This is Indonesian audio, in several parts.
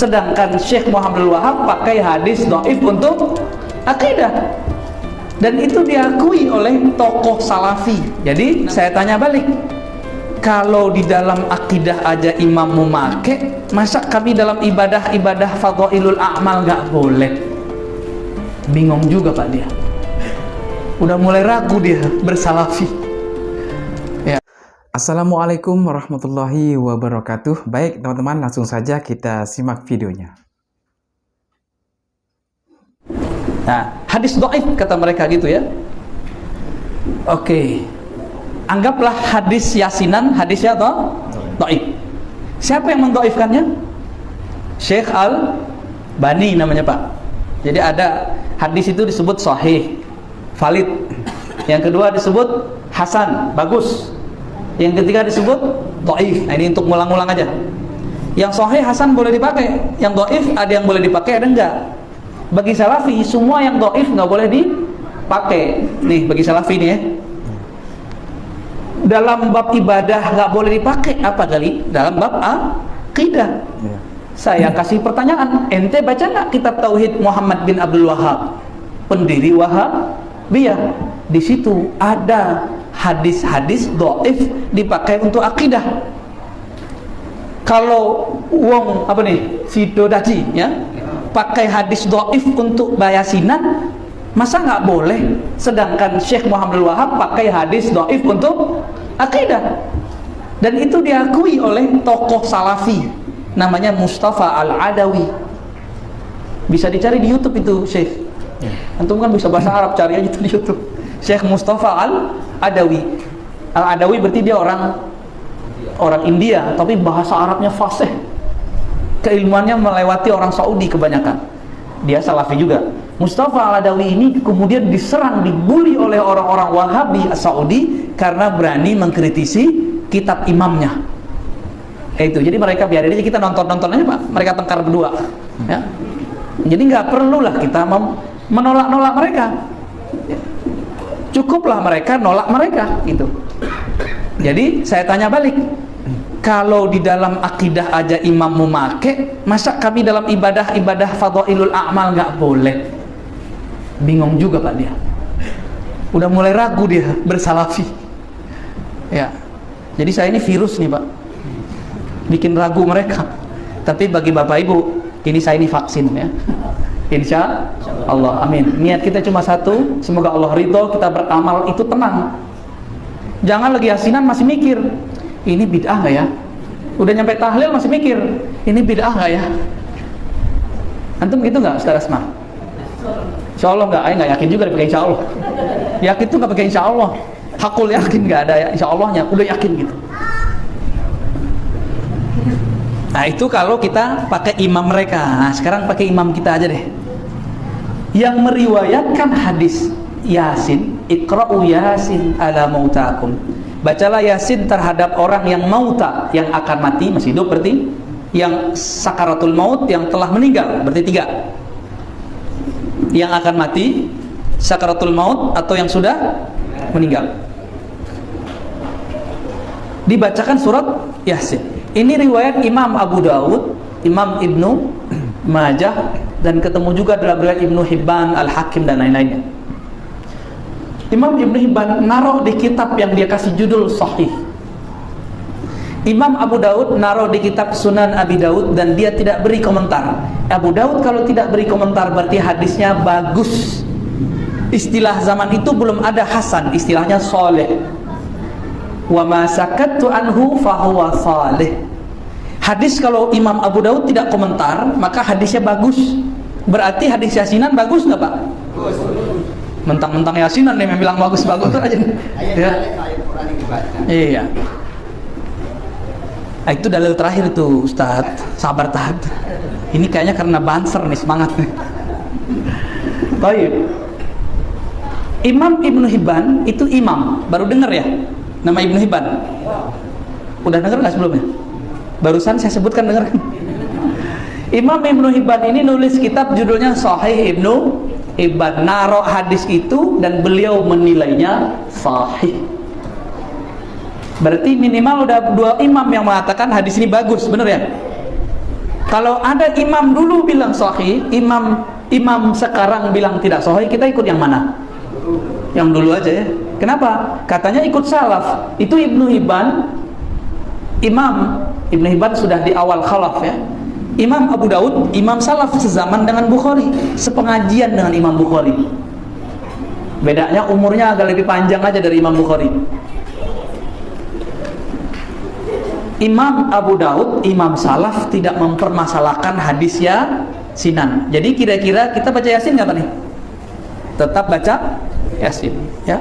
sedangkan Syekh Muhammad Wahab pakai hadis dhaif untuk akidah, dan itu diakui oleh tokoh salafi. Jadi saya tanya balik, kalau di dalam akidah aja imam memakai, masa kami dalam ibadah-ibadah fadhailul a'mal nggak boleh? Bingung juga Pak dia, udah mulai ragu dia bersalafi ya. Assalamualaikum warahmatullahi wabarakatuh. Baik teman-teman, langsung saja kita simak videonya. Nah, hadis dhaif kata mereka gitu ya. Oke, anggaplah hadis yasinan hadisnya atau dhaif. Siapa yang mendhaifkannya? Syekh Al-Bani namanya Pak. Jadi ada hadis itu disebut sahih, valid. Yang kedua disebut hasan, bagus. Yang ketiga disebut dhaif. Nah, ini untuk ngulang-ngulang aja. Yang sahih hasan boleh dipakai, yang dhaif ada yang boleh dipakai, ada enggak. Bagi salafi semua yang dhaif nggak boleh dipakai. Nih bagi salafi nih ya. Dalam bab ibadah nggak boleh dipakai, apa kali? Dalam bab akidah. Saya kasih pertanyaan, ente baca nggak kitab tauhid Muhammad bin Abdul Wahab, pendiri Wahabiyah? Di situ ada hadis-hadis dhaif dipakai untuk akidah. Kalau wong apa nih, Sidodaji ya, pakai hadis dhaif untuk bayasinan, masa nggak boleh? Sedangkan Syekh Muhammad Wahab pakai hadis dhaif untuk akidah, dan itu diakui oleh tokoh salafi namanya Mustafa Al-Adawi. Bisa dicari di YouTube itu Syekh. Antum kan bisa bahasa Arab, cari aja itu di YouTube. Syekh Mustafa Al-Adawi. Al-Adawi berarti dia orang India, tapi bahasa Arabnya fasih. Keilmuannya melewati orang Saudi kebanyakan. Dia salafi juga. Mustafa Al-Adawi ini kemudian diserang, dibully oleh orang-orang Wahabi Saudi karena berani mengkritisi kitab imamnya. Itu. Jadi mereka biarin aja, kita nonton-nonton aja Pak. Mereka tengkar berdua. Ya. Jadi nggak perlulah kita menolak-nolak mereka. Cukuplah mereka nolak mereka gitu. Jadi saya tanya balik, kalau di dalam akidah aja imam memakai, masa kami dalam ibadah-ibadah fadhailul a'mal nggak boleh? Bingung juga Pak dia, udah mulai ragu dia bersalafi ya. Jadi saya ini virus nih Pak, bikin ragu mereka. Tapi bagi Bapak Ibu, ini saya ini vaksin ya. Insya Allah, amin. Niat kita cuma satu, semoga Allah ridho, kita beramal itu tenang. Jangan lagi yasinan masih mikir, ini bid'ah nggak ya? Udah nyampe tahlil masih mikir, ini bid'ah nggak ya? Antum gitu nggak, Ustaz Asma? Insya Allah nggak, nggak yakin juga pakai insya Allah. Yakin tuh nggak pakai insya Allah. Hakul yakin nggak ada ya, insya Allahnya, udah yakin gitu. Nah itu kalau kita pakai imam mereka. Nah sekarang pakai imam kita aja deh, yang meriwayatkan hadis Yasin, iqra'u Yasin ala mautakum. Bacalah Yasin terhadap orang yang mauta, yang akan mati, masih hidup berarti, yang sakaratul maut, yang telah meninggal, berarti 3. Yang akan mati, sakaratul maut, atau yang sudah meninggal. Dibacakan surat Yasin. Ini riwayat Imam Abu Dawud, Imam Ibnu Majah, dan ketemu juga dalam riwayat Ibnu Hibban, Al-Hakim, dan lain-lainnya. Imam Ibnu Hibban naruh di kitab yang dia kasih judul Sahih. Imam Abu Dawud naruh di kitab Sunan Abi Dawud, dan dia tidak beri komentar. Abu Dawud kalau tidak beri komentar berarti hadisnya bagus. Istilah zaman itu belum ada hasan, istilahnya soleh. Wa ma sakattu anhu fahuwa salih. Hadis kalau Imam Abu Dawud tidak komentar, maka hadisnya bagus. Berarti hadis yasinan bagus nggak Pak? Bagus. Mentang-mentang yasinan nih yang bilang bagus-bagus aja. Ya. Iya. Nah, itu dalil terakhir itu Ustadz. Sabar tahan. Ini kayaknya karena banser nih, semangat nih. Baik. Imam Ibnu Hibban itu imam, baru dengar ya? Nama Ibnu Hibban. Udah dengar nggak sebelumnya? Barusan saya sebutkan, dengar kan? Imam Ibnu Hibban ini nulis kitab judulnya Sahih Ibnu Hibban. Naruh hadis itu dan beliau menilainya sahih. Berarti minimal udah 2 imam yang mengatakan hadis ini bagus, bener ya? Kalau ada imam dulu bilang sahih, imam sekarang bilang tidak sahih, kita ikut yang mana? Yang dulu aja ya. Kenapa? Katanya ikut salaf. Itu Ibnu Hibban. Imam Ibnu Hibban sudah di awal khalaf ya. Imam Abu Daud, imam salaf sezaman dengan Bukhari, sepengajian dengan Imam Bukhari. Bedanya umurnya agak lebih panjang aja dari Imam Bukhari. Imam Abu Daud, imam salaf, tidak mempermasalahkan hadis Yasinan. Jadi kira-kira kita baca Yasin nggak nih? Tetap baca Yasin ya.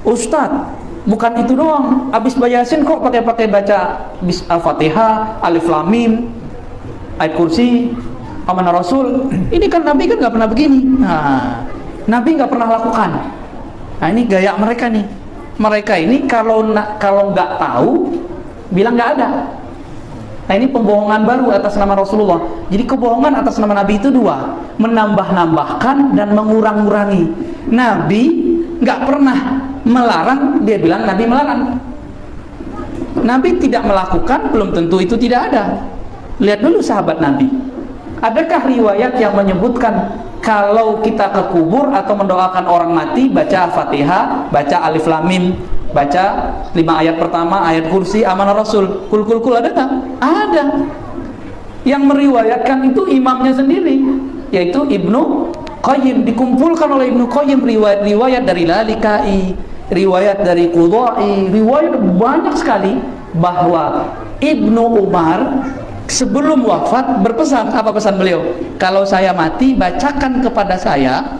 Ustadz, bukan itu doang, habis baca Yasin kok pakai baca Al-Fatihah, Alif Lam Mim, ayat kursi, amanah Rasul. Ini kan Nabi kan nggak pernah begini. Nah, Nabi nggak pernah lakukan. Nah, ini gaya mereka nih. Mereka ini kalau nggak tahu bilang nggak ada. Nah, ini pembohongan baru atas nama Rasulullah. Jadi kebohongan atas nama Nabi itu dua, menambah-nambahkan dan mengurang-ngurangi. Nabi nggak pernah melarang, dia bilang Nabi melarang. Nabi tidak melakukan, belum tentu itu tidak ada. Lihat dulu sahabat Nabi. Adakah riwayat yang menyebutkan kalau kita ke kubur atau mendoakan orang mati baca Al-Fatihah, baca Alif Lam Mim, baca 5 ayat pertama, ayat kursi, amanah Rasul, kul ada nggak? Ada. Yang meriwayatkan itu imamnya sendiri, yaitu Ibnu Qayyim. Dikumpulkan oleh Ibnu Qayyim riwayat dari Lalikai, riwayat dari Qudai, riwayat banyak sekali bahwa Ibnu Umar sebelum wafat berpesan. Apa pesan beliau? Kalau saya mati, bacakan kepada saya.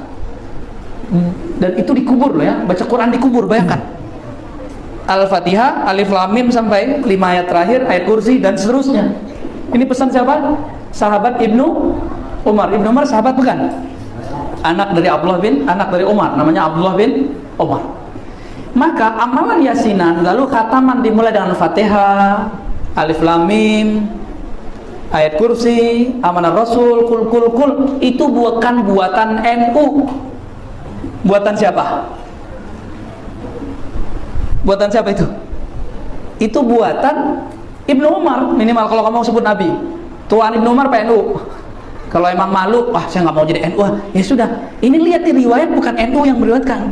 Dan itu dikubur loh ya, baca Quran dikubur, bayangkan. Al-Fatihah, Alif Lam Mim sampai 5 ayat terakhir, ayat kursi dan seterusnya. Ini pesan siapa? Sahabat Ibnu Umar. Ibnu Umar sahabat bukan? Anak dari Umar, namanya Abdullah bin Umar. Maka amalan Yasinan lalu khataman dimulai dengan Fatihah, Alif Lam Mim, ayat kursi, amanah Rasul, kul itu bukan buatan NU. Buatan siapa? Buatan siapa itu? Itu buatan Ibnu Umar. Minimal kalau kamu sebut Nabi, Tuan Ibnu Umar PNU. Kalau emang malu, wah saya nggak mau jadi NU, ya sudah. Ini lihat di riwayat bukan NU yang meriwayatkan.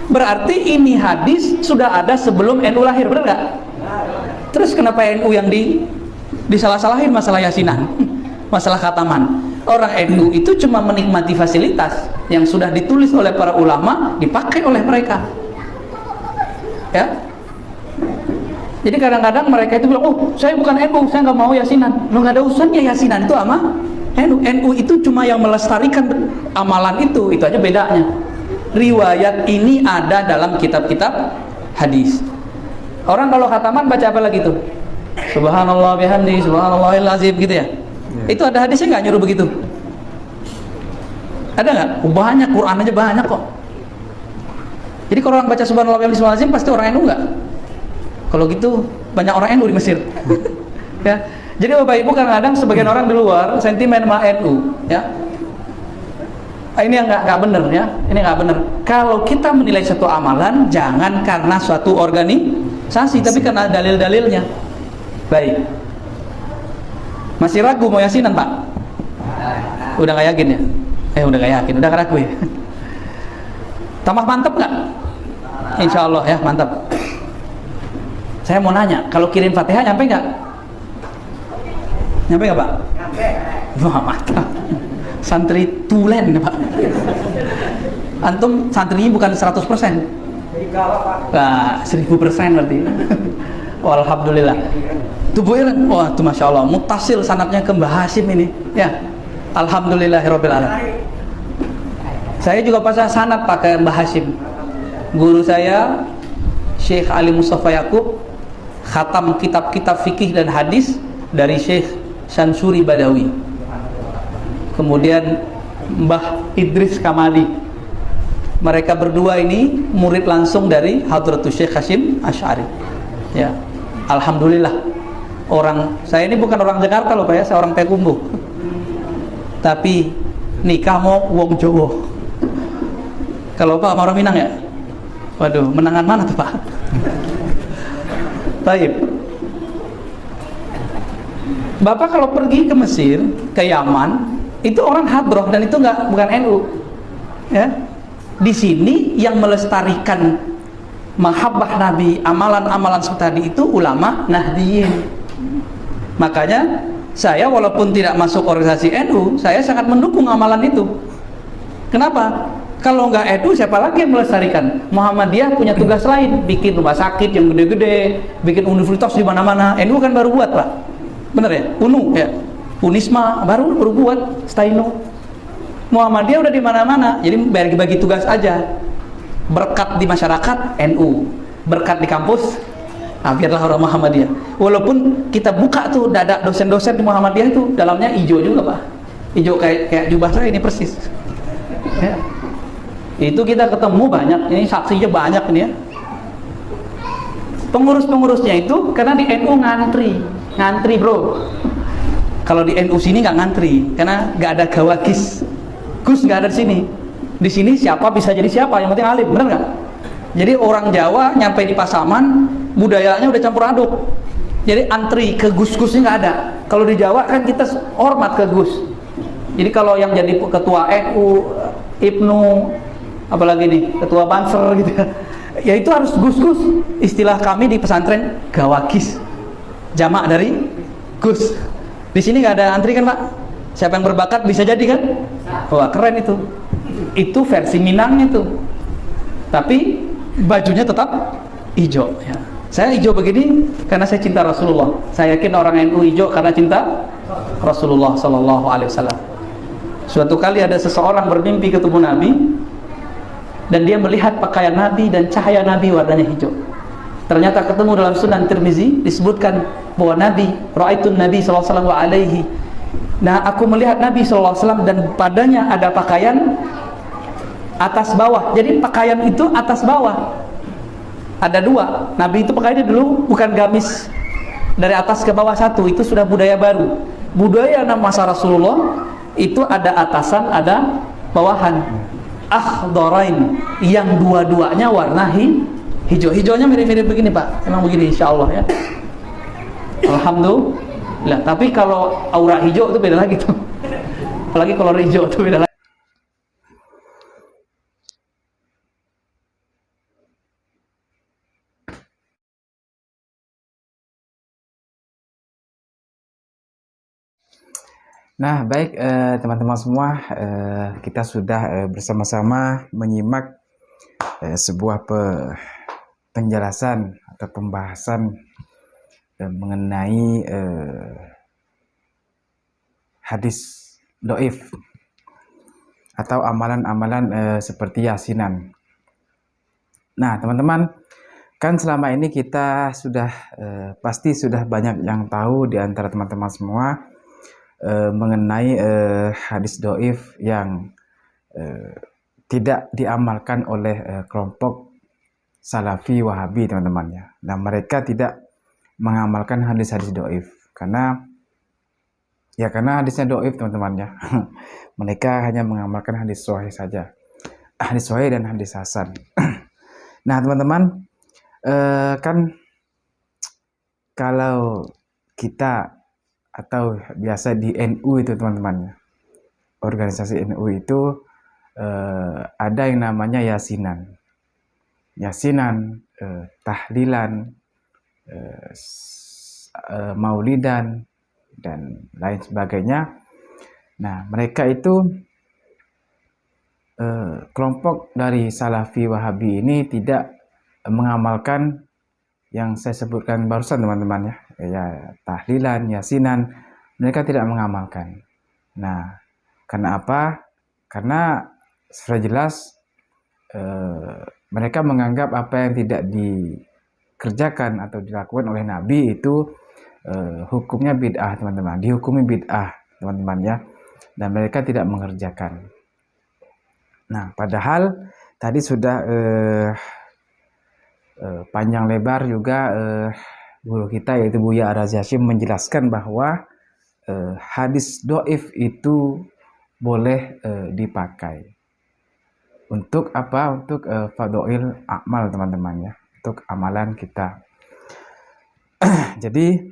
Berarti ini hadis sudah ada sebelum NU lahir, benar nggak? Terus kenapa NU yang disalah-salahin masalah Yasinan, masalah khataman? Orang NU itu cuma menikmati fasilitas yang sudah ditulis oleh para ulama, dipakai oleh mereka. Ya, jadi kadang-kadang mereka itu bilang, oh saya bukan NU, saya nggak mau Yasinan. Lo nggak ada urusannya Yasinan itu sama NU. NU itu cuma yang melestarikan amalan itu aja bedanya. Riwayat ini ada dalam kitab-kitab hadis. Orang kalau khataman baca apa lagi tuh? Subhanallah bihamdi, subhanallahil azim gitu ya. Itu ada hadisnya nggak nyuruh begitu? Ada nggak? Banyak, Quran aja banyak kok. Jadi kalau orang baca subhanallah bihamdi subhanallahil azim pasti orang NU nggak? Kalau gitu banyak orang NU di Mesir. Ya. Jadi Bapak Ibu kadang-kadang sebagian orang di luar sentimen sama NU, ya. Ini yang nggak benar ya. Ini nggak benar. Kalau kita menilai satu amalan jangan karena suatu organisasi, tapi karena dalil-dalilnya. Baik. Masih ragu mau Yasinan, Pak? Udah nggak yakin ya? Udah nggak yakin, udah ragu ya. Tambah mantap nggak? Insya Allah ya, mantap. Saya mau nanya, kalau kirim Fatihah nyampe nggak? Nyampe nggak Pak? Nyampe. Wah mantap. Santri tulen Pak. Antum santrinya bukan 100%. Nah, 1000% berarti. Alhamdulillah. Tubuhnya, wah itu Masya Allah, mutasil sanadnya ke Mbah Hasim ini. Ya, Alhamdulillahirabbil alamin. Saya juga pasang sanad pakai Mbah Hasim. Guru saya Syekh Ali Mustafa Yakub khatam kitab-kitab fikih dan hadis dari Syekh Syansuri Badawi. Kemudian Mbah Idris Kamali. Mereka berdua ini murid langsung dari Hadratus Syekh Hasyim Asy'ari. Ya, alhamdulillah. Saya ini bukan orang Jakarta loh Pak ya, saya orang Payakumbuh. Tapi nikah mau wong Jawa. Kalau Pak orang Minang ya? Waduh, menangan mana tuh Pak? Baik. Bapak kalau pergi ke Mesir, ke Yaman, itu orang hadroh dan itu bukan NU. Ya. Di sini yang melestarikan mahabbah Nabi, amalan-amalan seperti tadi itu ulama Nahdiyin. Makanya saya walaupun tidak masuk organisasi NU, saya sangat mendukung amalan itu. Kenapa? Kalau nggak NU, siapa lagi yang melestarikan? Muhammadiyah punya tugas lain, bikin rumah sakit yang gede-gede, bikin universitas di mana-mana. NU kan baru buat, Pak. Bener ya? UNU ya. Unisma baru buat, Staino. Muhammadiyah udah di mana-mana. Jadi bagi-bagi tugas aja. Berkat di masyarakat NU, berkat di kampus biarlah orang Muhammadiyah. Walaupun kita buka tuh dada dosen-dosen di Muhammadiyah itu dalamnya hijau juga, Pak. Hijau kayak jubah saya ini persis. Ya. Itu kita ketemu banyak, ini saksinya banyak ini ya. Pengurus-pengurusnya itu karena di NU ngantri bro. Kalau di NU sini nggak ngantri, karena nggak ada gawagis. Gus nggak ada di sini. Di sini siapa bisa jadi siapa, yang penting alim, bener nggak? Jadi orang Jawa nyampe di Pasaman, budayanya udah campur aduk. Jadi antri ke gus-gusnya nggak ada. Kalau di Jawa kan kita hormat ke gus. Jadi kalau yang jadi ketua NU, Ibnu, apalagi nih ketua Banser gitu ya itu harus gus-gus. Istilah kami di pesantren gawagis, jamak dari gus. Di sini nggak ada antri kan, Pak? Siapa yang berbakat bisa jadi kan? Wah, keren itu. Itu versi Minangnya tuh. Tapi bajunya tetap hijau ya. Saya hijau begini karena saya cinta Rasulullah. Saya yakin orang NU hijau karena cinta Rasulullah sallallahu alaihi wasallam. Suatu kali ada seseorang bermimpi ketemu Nabi dan dia melihat pakaian Nabi dan cahaya Nabi warnanya hijau. Ternyata ketemu dalam Sunan Tirmizi disebutkan bahwa ra'aitun Nabi sallallahu alaihi wasallam. Nah, aku melihat Nabi sallallahu alaihi wasallam dan padanya ada pakaian atas bawah. Jadi pakaian itu atas bawah. Ada dua. Nabi itu pakaiannya dulu bukan gamis dari atas ke bawah satu. Itu sudah budaya baru. Budaya masa Rasulullah itu ada atasan, ada bawahan. Akhdarain, yang dua-duanya warna hijau. Hijaunya mirip-mirip begini, Pak. Emang begini insyaallah ya. Alhamdulillah. Tapi kalau aura hijau itu beda lagi tuh. Apalagi kolor hijau itu beda lagi. Nah, baik teman-teman semua, kita sudah bersama-sama menyimak sebuah penjelasan atau pembahasan mengenai hadis doif atau amalan-amalan seperti yasinan. Nah, teman-teman, kan selama ini kita sudah pasti sudah banyak yang tahu di antara teman-teman semua mengenai hadis doif yang tidak diamalkan oleh kelompok Salafi Wahabi, teman-teman ya. Nah, mereka tidak mengamalkan hadis-hadis doif karena hadisnya doif, teman-teman ya. Mereka hanya mengamalkan hadis sahih saja, hadis sahih dan hadis hasan. Nah, teman-teman, kan kalau kita atau biasa di NU itu, teman-teman, organisasi NU itu ada yang namanya yasinan, tahlilan, maulidan dan lain sebagainya. Nah, mereka itu kelompok dari Salafi Wahabi ini tidak mengamalkan yang saya sebutkan barusan, teman-teman ya, tahlilan, yasinan, mereka tidak mengamalkan. Nah, karena apa? Karena sudah jelas mereka menganggap apa yang tidak dikerjakan atau dilakukan oleh Nabi itu hukumnya bid'ah, teman-teman, dihukumi bid'ah, teman-teman ya, dan mereka tidak mengerjakan. Nah, padahal tadi sudah panjang lebar juga guru kita yaitu Buya Ar-Razi Hashim menjelaskan bahwa hadis doif itu boleh dipakai untuk apa? Untuk fadha'il amal, teman-teman ya, untuk amalan kita. Jadi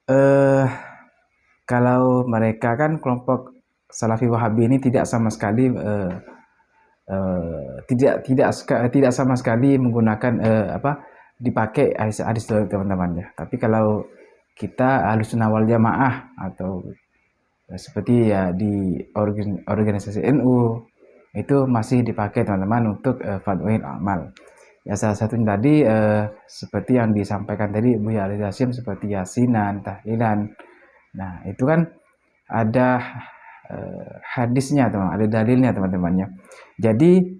eh kalau mereka kan kelompok Salafi Wahabi ini tidak sama sekali tidak sama sekali menggunakan dipakai hadis dhaif teman-teman ya. Tapi kalau kita Ahlussunnah wal Jamaah atau seperti ya di organisasi NU itu masih dipakai teman-teman untuk fadwail amal. Ya salah satunya tadi seperti yang disampaikan tadi Buya Ali Hasyim seperti yasinan, tahlilan. Nah, itu kan ada hadisnya teman, ada dalilnya teman-temannya. Jadi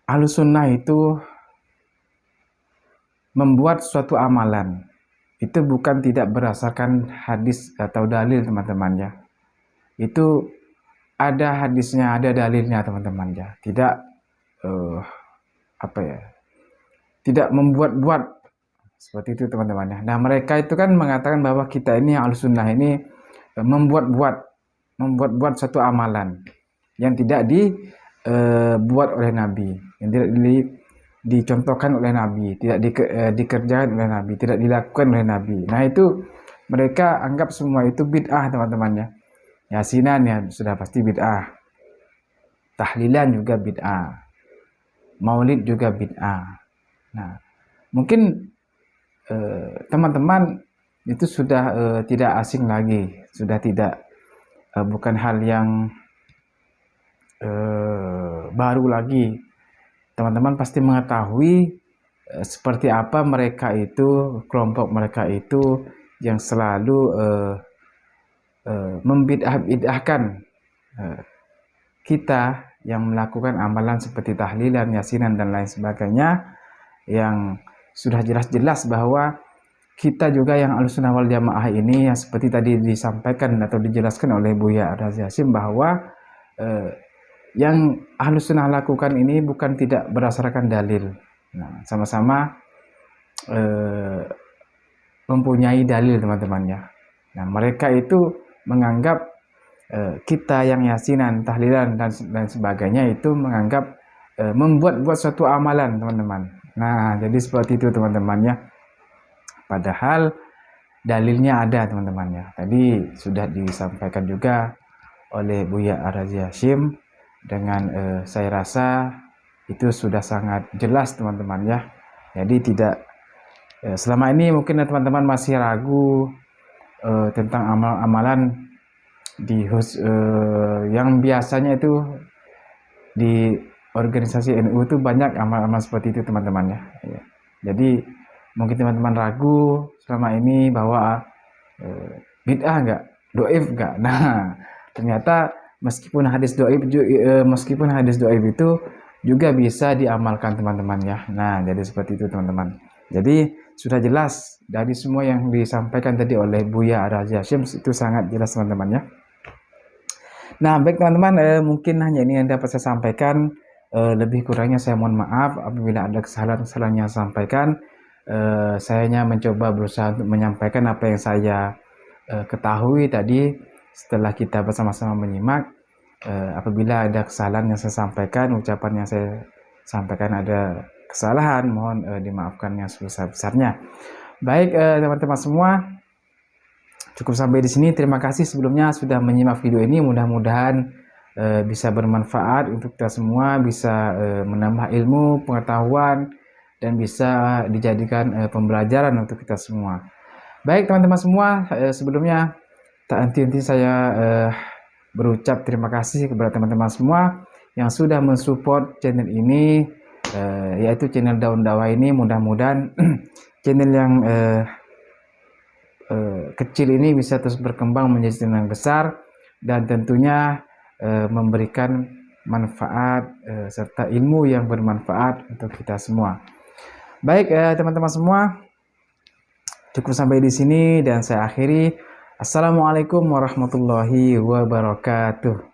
Ahlussunnah itu membuat suatu amalan itu bukan tidak berdasarkan hadis atau dalil teman-teman ya. Itu ada hadisnya, ada dalilnya teman-teman ya. Tidak tidak membuat-buat seperti itu teman-teman ya. Nah, mereka itu kan mengatakan bahwa kita ini Ahlussunnah ini membuat-buat suatu amalan yang tidak dibuat oleh Nabi, yang tidak dicontohkan oleh Nabi, tidak dikerjakan oleh Nabi, tidak dilakukan oleh Nabi. Nah, itu mereka anggap semua itu bid'ah teman-teman ya. Yasinan ya sudah pasti bid'ah. Tahlilan juga bid'ah. Maulid juga bid'ah. Nah, mungkin teman-teman itu sudah tidak asing lagi, sudah tidak bukan hal yang baru lagi. Teman-teman pasti mengetahui seperti apa mereka itu, kelompok mereka itu yang selalu membid'ah-bid'ahkan kita yang melakukan amalan seperti tahlilan, yasinan dan lain sebagainya, yang sudah jelas-jelas bahwa kita juga yang Ahlussunnah wal Jamaah ini yang seperti tadi disampaikan atau dijelaskan oleh Buya Ali Hasyim bahwa yang Ahlussunnah lakukan ini bukan tidak berdasarkan dalil. Nah, sama-sama mempunyai dalil teman-teman ya. Nah, mereka itu menganggap kita yang yasinan, tahlilan dan sebagainya itu menganggap membuat suatu amalan teman-teman. Nah, jadi seperti itu teman-teman ya. Padahal dalilnya ada teman-teman ya. Tadi sudah disampaikan juga oleh Buya Ali Hasyim dengan saya rasa itu sudah sangat jelas teman-teman ya. Jadi tidak selama ini mungkin teman-teman masih ragu tentang amalan yang biasanya itu di organisasi NU itu banyak amal-amal seperti itu teman-teman ya. Jadi mungkin teman-teman ragu selama ini bahwa bid'ah enggak, doif enggak. Nah, ternyata meskipun hadis doif itu juga bisa diamalkan teman-teman ya. Nah, jadi seperti itu teman-teman. Jadi sudah jelas dari semua yang disampaikan tadi oleh Buya Ali Hasyim itu sangat jelas teman-teman ya. Nah, baik teman-teman, mungkin hanya ini yang dapat saya sampaikan. Lebih kurangnya saya mohon maaf apabila ada kesalahan-kesalahan yang saya sampaikan. Saya hanya mencoba berusaha untuk menyampaikan apa yang saya ketahui tadi setelah kita bersama-sama menyimak. Apabila ada kesalahan yang saya sampaikan, ucapan yang saya sampaikan ada kesalahan, mohon dimaafkan yang sebesar-besarnya. Baik teman-teman semua, cukup sampai di sini. Terima kasih sebelumnya sudah menyimak video ini. Mudah-mudahan bisa bermanfaat untuk kita semua, bisa menambah ilmu, pengetahuan, dan bisa dijadikan pembelajaran untuk kita semua. Baik teman-teman semua, sebelumnya tak henti-henti saya berucap terima kasih kepada teman-teman semua yang sudah mensupport channel ini, yaitu channel Daun Dakwah ini. Mudah-mudahan channel yang kecil ini bisa terus berkembang menjadi channel yang besar dan tentunya memberikan manfaat serta ilmu yang bermanfaat untuk kita semua. Baik teman-teman semua, cukup sampai di sini dan saya akhiri. Assalamualaikum warahmatullahi wabarakatuh.